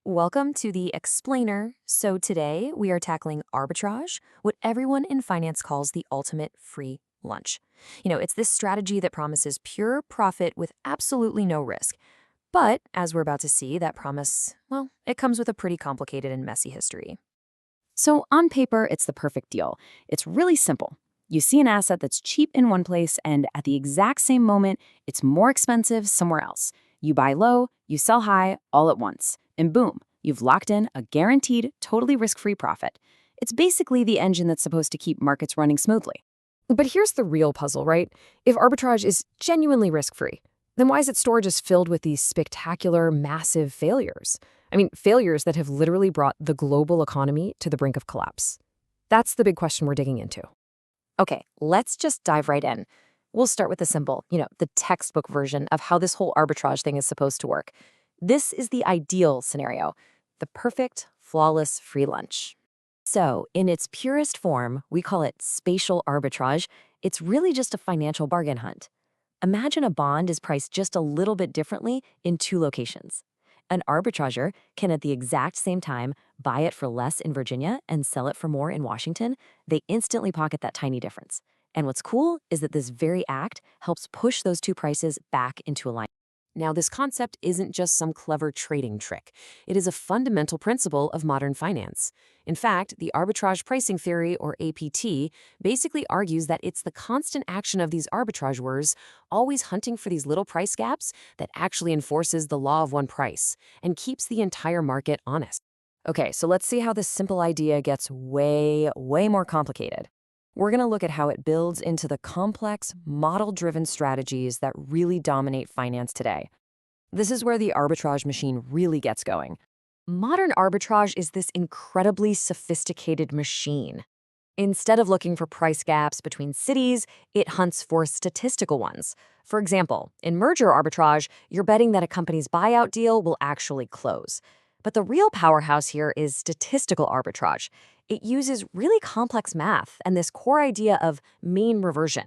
Welcome to the Explainer. So today we are tackling arbitrage, what everyone in finance calls the ultimate free lunch. It's this strategy that promises pure profit with absolutely no risk. But as we're about to see, that promise, well, it comes with a pretty complicated and messy history. So on paper, it's the perfect deal. It's really simple. You see an asset that's cheap in one place, and at the exact same moment, it's more expensive somewhere else. You buy low, you sell high, all at once. And boom, you've locked in a guaranteed, totally risk-free profit. It's basically the engine that's supposed to keep markets running smoothly. But here's the real puzzle, right? If arbitrage is genuinely risk-free, then why is its store just filled with these spectacular, massive failures? Failures that have literally brought the global economy to the brink of collapse. That's the big question we're digging into. Okay, let's just dive right in. We'll start with the simple, the textbook version of how this whole arbitrage thing is supposed to work. This is the ideal scenario, the perfect, flawless free lunch. So, in its purest form, we call it spatial arbitrage. It's really just a financial bargain hunt. Imagine a bond is priced just a little bit differently in two locations. An arbitrager can at the exact same time buy it for less in Virginia and sell it for more in Washington. They instantly pocket that tiny difference. And what's cool is that this very act helps push those two prices back into alignment. Now, this concept isn't just some clever trading trick. It is a fundamental principle of modern finance. In fact, the arbitrage pricing theory, or APT, basically argues that it's the constant action of these arbitrageurs, always hunting for these little price gaps, that actually enforces the law of one price and keeps the entire market honest. Okay, so let's see how this simple idea gets way more complicated. We're going to look at how it builds into the complex, model-driven strategies that really dominate finance today. This is where the arbitrage machine really gets going. Modern arbitrage is this incredibly sophisticated machine. Instead of looking for price gaps between cities, it hunts for statistical ones. For example, in merger arbitrage, you're betting that a company's buyout deal will actually close. But the real powerhouse here is statistical arbitrage. It uses really complex math and this core idea of mean reversion.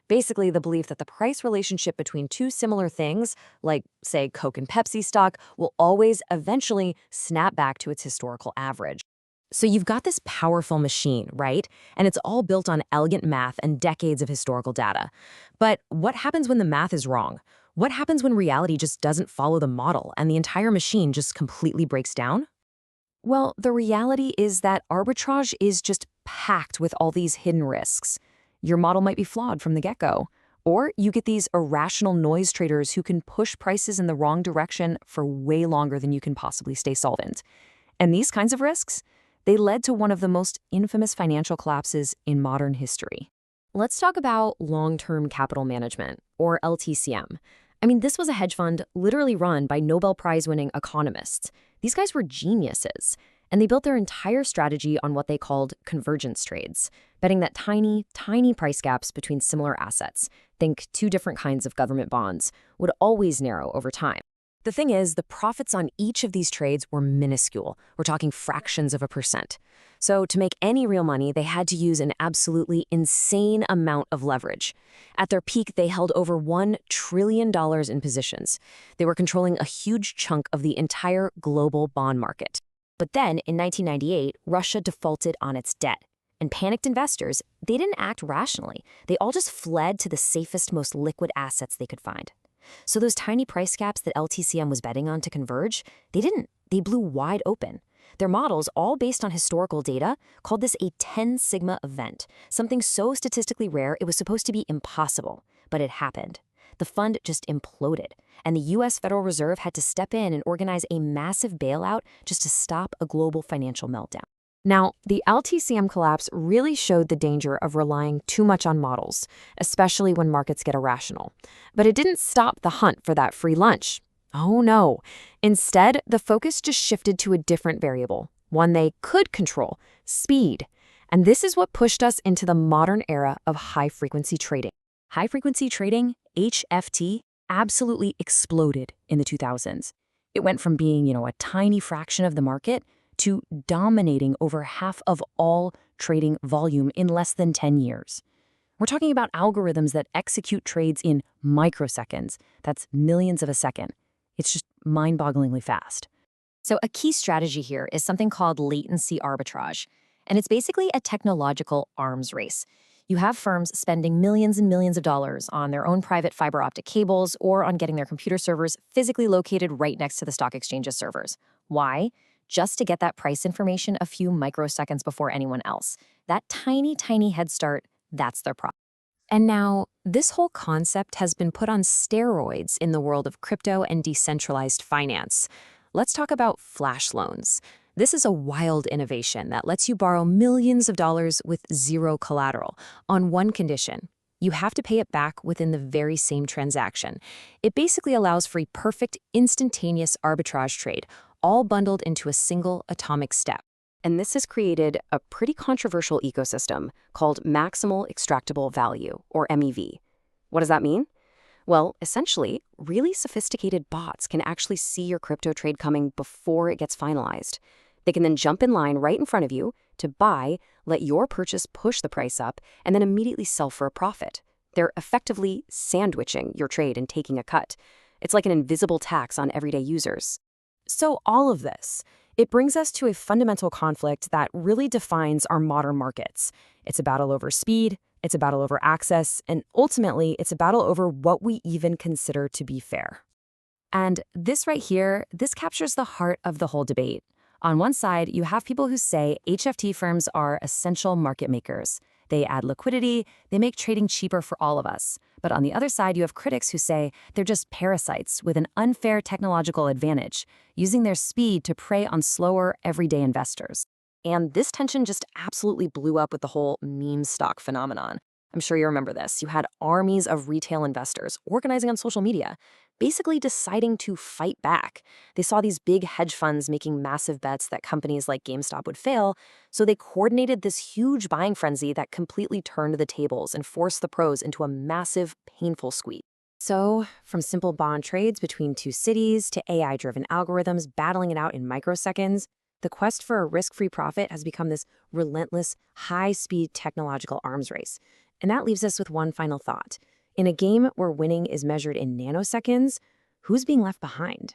Basically, the belief that the price relationship between two similar things, like, say, Coke and Pepsi stock, will always eventually snap back to its historical average. So you've got this powerful machine, right? And it's all built on elegant math and decades of historical data. But what happens when the math is wrong? What happens when reality just doesn't follow the model and the entire machine just completely breaks down? Well, the reality is that arbitrage is just packed with all these hidden risks. Your model might be flawed from the get-go, or you get these irrational noise traders who can push prices in the wrong direction for way longer than you can possibly stay solvent. And these kinds of risks, they led to one of the most infamous financial collapses in modern history. Let's talk about long-term capital management, or LTCM. This was a hedge fund literally run by Nobel Prize-winning economists. These guys were geniuses, and they built their entire strategy on what they called convergence trades, betting that tiny price gaps between similar assets, think two different kinds of government bonds, would always narrow over time. The thing is, the profits on each of these trades were minuscule. We're talking fractions of a percent. So to make any real money, they had to use an absolutely insane amount of leverage. At their peak, they held over $1 trillion in positions. They were controlling a huge chunk of the entire global bond market. But then, in 1998, Russia defaulted on its debt. And panicked investors, they didn't act rationally. They all just fled to the safest, most liquid assets they could find. So those tiny price gaps that LTCM was betting on to converge, they didn't. They blew wide open. Their models, all based on historical data, called this a 10 sigma event, something so statistically rare it was supposed to be impossible. But it happened. The fund just imploded, and the U.S. Federal Reserve had to step in and organize a massive bailout just to stop a global financial meltdown. Now, the LTCM collapse really showed the danger of relying too much on models, especially when markets get irrational. But it didn't stop the hunt for that free lunch. Oh no. Instead, the focus just shifted to a different variable, one they could control: speed. And this is what pushed us into the modern era of high-frequency trading. High-frequency trading, HFT, absolutely exploded in the 2000s. It went from being, a tiny fraction of the market to dominating over half of all trading volume in less than 10 years. We're talking about algorithms that execute trades in microseconds. That's millions of a second. It's just mind-bogglingly fast. So a key strategy here is something called latency arbitrage, and it's basically a technological arms race. You have firms spending millions and millions of dollars on their own private fiber optic cables or on getting their computer servers physically located right next to the stock exchange's servers. Why? Just to get that price information a few microseconds before anyone else. That tiny, tiny head start, that's their problem. And now, this whole concept has been put on steroids in the world of crypto and decentralized finance. Let's talk about flash loans. This is a wild innovation that lets you borrow millions of dollars with zero collateral on one condition. You have to pay it back within the very same transaction. It basically allows for a perfect, instantaneous arbitrage trade, all bundled into a single atomic step. And this has created a pretty controversial ecosystem called Maximal Extractable Value, or MEV. What does that mean? Well, essentially, really sophisticated bots can actually see your crypto trade coming before it gets finalized. They can then jump in line right in front of you to buy, let your purchase push the price up, and then immediately sell for a profit. They're effectively sandwiching your trade and taking a cut. It's like an invisible tax on everyday users. So all of this, it brings us to a fundamental conflict that really defines our modern markets. It's a battle over speed, it's a battle over access, and ultimately, it's a battle over what we even consider to be fair. And this right here, this captures the heart of the whole debate. On one side, you have people who say HFT firms are essential market makers. They add liquidity, they make trading cheaper for all of us. But on the other side, you have critics who say they're just parasites with an unfair technological advantage, using their speed to prey on slower, everyday investors. And this tension just absolutely blew up with the whole meme stock phenomenon. I'm sure you remember this. You had armies of retail investors organizing on social media, basically deciding to fight back. They saw these big hedge funds making massive bets that companies like GameStop would fail, so they coordinated this huge buying frenzy that completely turned the tables and forced the pros into a massive, painful squeeze. So, from simple bond trades between two cities to AI-driven algorithms battling it out in microseconds, the quest for a risk-free profit has become this relentless, high-speed technological arms race. And that leaves us with one final thought. In a game where winning is measured in nanoseconds, who's being left behind?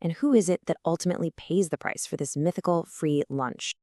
And who is it that ultimately pays the price for this mythical free lunch?